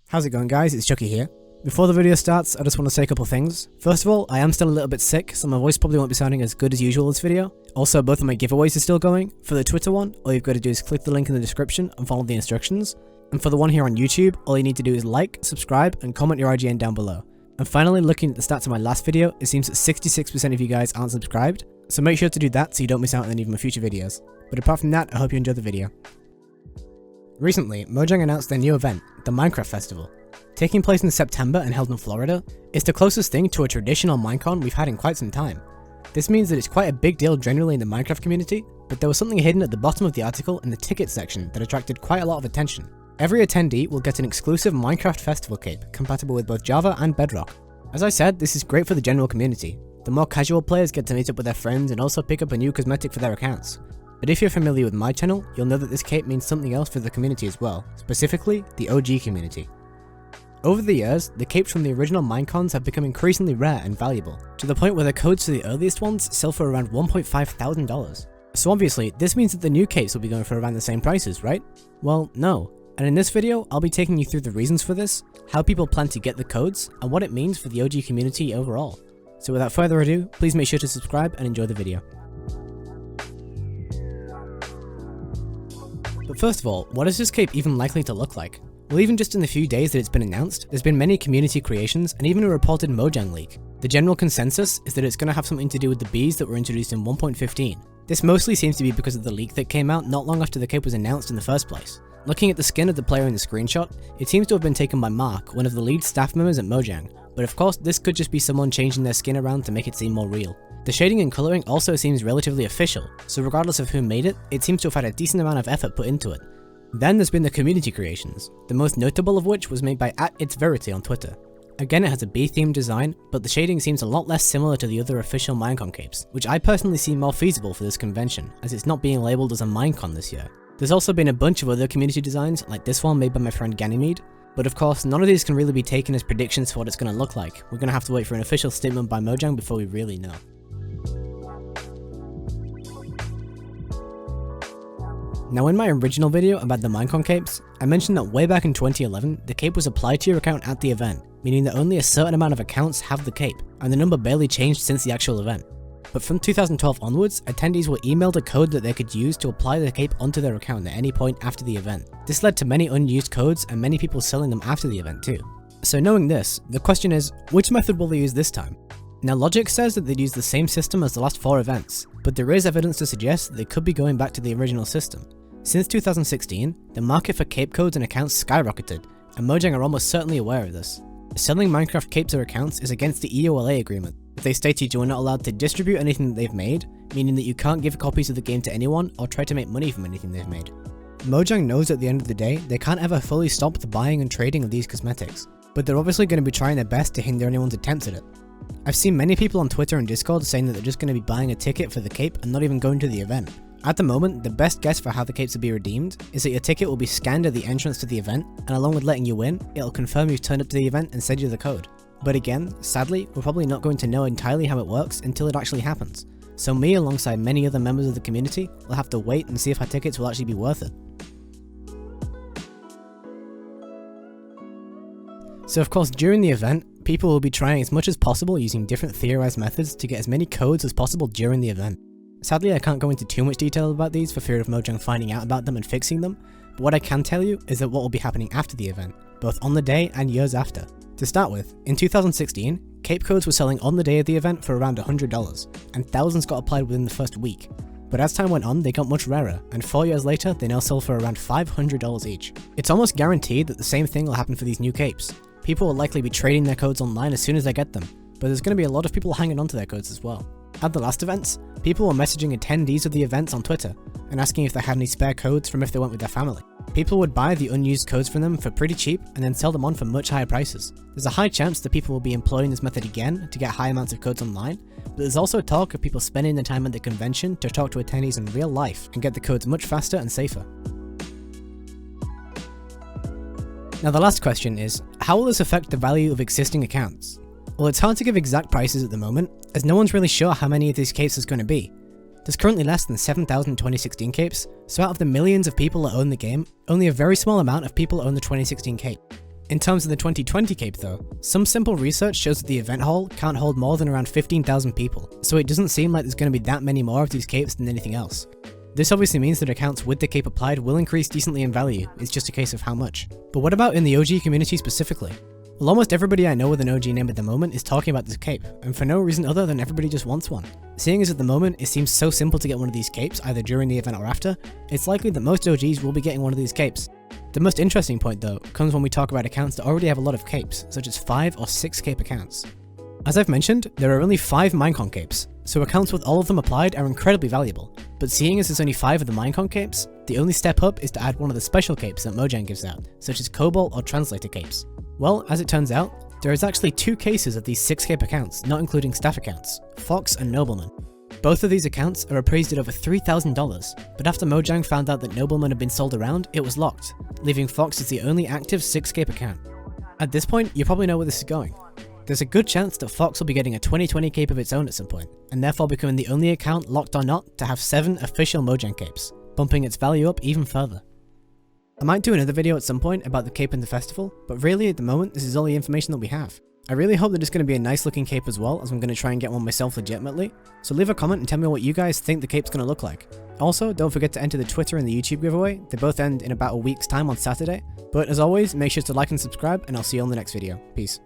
How's it going, guys? It's Chucky here. Before the video starts, I just want to say a couple things. First of all, I am still a little bit sick, so my voice probably won't be sounding as good as usual this video. Also, both of my giveaways are still going. For the Twitter one, all you've got to do is click the link in the description and follow the instructions. And for the one here on YouTube, all you need to do is like, subscribe, and comment your IGN down below. And finally, looking at the stats of my last video, it seems that 66% of you guys aren't subscribed, so make sure to do that so you don't miss out on any of my future videos. But apart from that, I hope you enjoyed the video. Recently, Mojang announced their new event, the Minecraft Festival. Taking place in September and held in Florida, it's the closest thing to a traditional Minecon we've had in quite some time. This means that it's quite a big deal generally in the Minecraft community, but there was something hidden at the bottom of the article in the ticket section that attracted quite a lot of attention. Every attendee will get an exclusive Minecraft Festival cape, compatible with both Java and Bedrock. As I said, this is great for the general community. The more casual players get to meet up with their friends and also pick up a new cosmetic for their accounts. But if you're familiar with my channel, you'll know that this cape means something else for the community as well, specifically the OG community. Over the years, the capes from the original Minecons have become increasingly rare and valuable, to the point where the codes for the earliest ones sell for around $1.5 thousand. So obviously, this means that the new capes will be going for around the same prices, right? Well, no. And in this video, I'll be taking you through the reasons for this, how people plan to get the codes, and what it means for the OG community overall. So without further ado, please make sure to subscribe and enjoy the video. But first of all, what is this cape even likely to look like? Well, even just in the few days that it's been announced, there's been many community creations and even a reported Mojang leak. The general consensus is that it's going to have something to do with the bees that were introduced in 1.15. This mostly seems to be because of the leak that came out not long after the cape was announced in the first place. Looking at the skin of the player in the screenshot, it seems to have been taken by Mark, one of the lead staff members at Mojang, but of course this could just be someone changing their skin around to make it seem more real. The shading and colouring also seems relatively official, so regardless of who made it, it seems to have had a decent amount of effort put into it. Then there's been the community creations, the most notable of which was made by @itsverity on Twitter. Again, it has a bee-themed design, but the shading seems a lot less similar to the other official Minecon capes, which I personally see more feasible for this convention, as it's not being labelled as a Minecon this year. There's also been a bunch of other community designs, like this one made by my friend Ganymede, but of course none of these can really be taken as predictions for what it's going to look like. We're going to have to wait for an official statement by Mojang before we really know. Now, in my original video about the Minecon capes, I mentioned that way back in 2011, the cape was applied to your account at the event, meaning that only a certain amount of accounts have the cape, and the number barely changed since the actual event. But from 2012 onwards, attendees were emailed a code that they could use to apply the cape onto their account at any point after the event. This led to many unused codes and many people selling them after the event too. So knowing this, the question is, which method will they use this time? Now, logic says that they'd use the same system as the last 4 events, but there is evidence to suggest that they could be going back to the original system. Since 2016, the market for cape codes and accounts skyrocketed, and Mojang are almost certainly aware of this. Selling Minecraft capes or accounts is against the EOLA agreement. They stated you are not allowed to distribute anything that they've made, meaning that you can't give copies of the game to anyone or try to make money from anything they've made. Mojang knows at the end of the day, they can't ever fully stop the buying and trading of these cosmetics, but they're obviously going to be trying their best to hinder anyone's attempts at it. I've seen many people on Twitter and Discord saying that they're just going to be buying a ticket for the cape and not even going to the event. At the moment, the best guess for how the capes will be redeemed is that your ticket will be scanned at the entrance to the event, and along with letting you in, it'll confirm you've turned up to the event and send you the code. But again, sadly, we're probably not going to know entirely how it works until it actually happens. So me, alongside many other members of the community, will have to wait and see if our tickets will actually be worth it. So of course, during the event, people will be trying as much as possible using different theorized methods to get as many codes as possible during the event. Sadly, I can't go into too much detail about these for fear of Mojang finding out about them and fixing them, but what I can tell you is that what will be happening after the event, both on the day and years after. To start with, in 2016, cape codes were selling on the day of the event for around $100, and thousands got applied within the first week. But as time went on, they got much rarer, and 4 years later, they now sell for around $500 each. It's almost guaranteed that the same thing will happen for these new capes. People will likely be trading their codes online as soon as they get them, but there's going to be a lot of people hanging on to their codes as well. At the last events, people were messaging attendees of the events on Twitter and asking if they had any spare codes from if they went with their family. People would buy the unused codes from them for pretty cheap and then sell them on for much higher prices. There's a high chance that people will be employing this method again to get high amounts of codes online, but there's also talk of people spending the time at the convention to talk to attendees in real life and get the codes much faster and safer. Now the last question is, how will this affect the value of existing accounts? Well, it's hard to give exact prices at the moment, as no one's really sure how many of these capes there's going to be. There's currently less than 7,000 2016 capes, so out of the millions of people that own the game, only a very small amount of people own the 2016 cape. In terms of the 2020 cape though, some simple research shows that the event hall can't hold more than around 15,000 people, so it doesn't seem like there's going to be that many more of these capes than anything else. This obviously means that accounts with the cape applied will increase decently in value, it's just a case of how much. But what about in the OG community specifically? Well, almost everybody I know with an OG name at the moment is talking about this cape, and for no reason other than everybody just wants one. Seeing as at the moment it seems so simple to get one of these capes either during the event or after, it's likely that most OGs will be getting one of these capes. The most interesting point though comes when we talk about accounts that already have a lot of capes, such as 5 or 6 cape accounts. As I've mentioned, there are only 5 Minecon capes, so accounts with all of them applied are incredibly valuable, but seeing as there's only 5 of the Minecon capes, the only step up is to add one of the special capes that Mojang gives out, such as Cobalt or Translator capes. Well, as it turns out, there is actually 2 cases of these 6 cape accounts, not including staff accounts, Fox and Nobleman. Both of these accounts are appraised at over $3,000, but after Mojang found out that Nobleman had been sold around, it was locked, leaving Fox as the only active 6 cape account. At this point, you probably know where this is going. There's a good chance that Fox will be getting a 2020 cape of its own at some point, and therefore becoming the only account, locked or not, to have 7 official Mojang capes, bumping its value up even further. I might do another video at some point about the cape in the festival, but really at the moment this is all the information that we have. I really hope that it's going to be a nice looking cape as well, as I'm going to try and get one myself legitimately, so leave a comment and tell me what you guys think the cape's going to look like. Also, don't forget to enter the Twitter and the YouTube giveaway, they both end in about a week's time on Saturday, but as always, make sure to like and subscribe, and I'll see you on the next video. Peace.